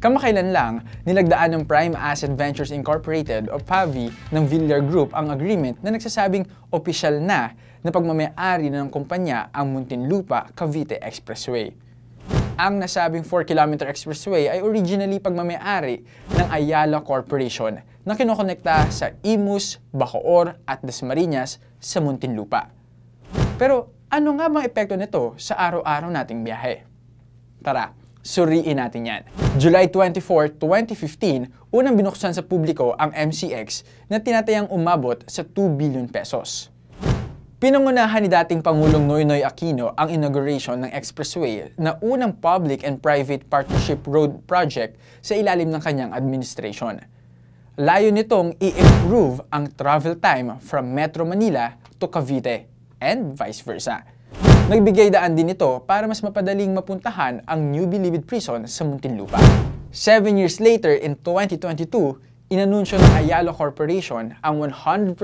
Kamakailan lang, nilagdaan ng Prime Asset Ventures Incorporated o PAVI ng Villar Group ang agreement na nagsasabing opisyal na pagmamay-ari ng kumpanya ang Muntinlupa-Cavite Expressway. Ang nasabing 4-kilometer expressway ay originally pagmamay-ari ng Ayala Corporation na kinokonekta sa Imus, Bacoor at Dasmariñas sa Muntinlupa. Pero ano nga bang epekto nito sa araw-araw nating biyahe? Tara, suriin natin yan. July 24, 2015, unang binuksan sa publiko ang MCX na tinatayang umabot sa 2 billion pesos. Pinangunahan ni dating Pangulong Noynoy Aquino ang inauguration ng expressway na unang public and private partnership road project sa ilalim ng kanyang administration. Layo nitong i-improve ang travel time from Metro Manila to Cavite and vice versa. Nagbigay daan din ito para mas mapadaling mapuntahan ang New Bilibid Prison sa Muntinlupa. 7 years later, in 2022, inanunsyo ng Ayala Corporation ang 100%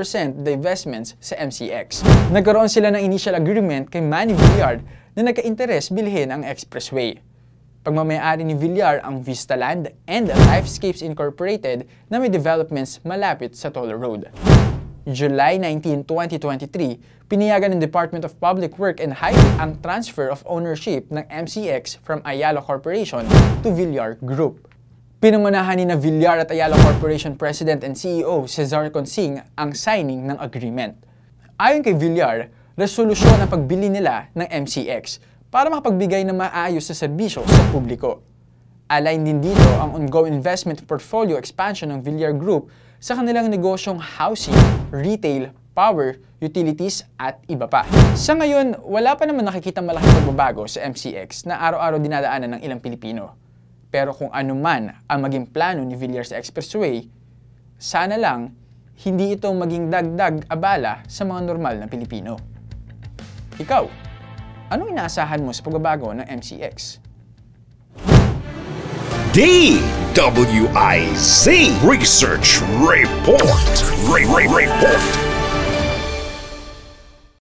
divestments sa MCX. Nagkaroon sila ng initial agreement kay Manny Villar na nagka-interes bilhin ang expressway. Pagmamay-ari ni Villar ang Vistaland and Lifescapes Incorporated na may developments malapit sa Toll Road. July 19, 2023, piniyagan ng Department of Public Work and Highway ang transfer of ownership ng MCX from Ayala Corporation to Villar Group. Pinangunahan ni Villar at Ayala Corporation President and CEO Cesar Consing ang signing ng agreement. Ayon kay Villar, resolusyon ang pagbili nila ng MCX para makapagbigay ng maayos na serbisyo sa publiko. Align din dito ang ongoing investment portfolio expansion ng Villar Group sa kanilang negosyong housing, retail, power, utilities at iba pa. Sa ngayon, wala pa naman nakikita malaking pagbabago sa MCX na araw-araw dinadaanan ng ilang Pilipino. Pero kung ano man ang maging plano ni Villar sa expressway, sana lang hindi ito maging dagdag abala sa mga normal na Pilipino. Ikaw, anong inaasahan mo sa pagbabago ng MCX? DWIZ Research Report.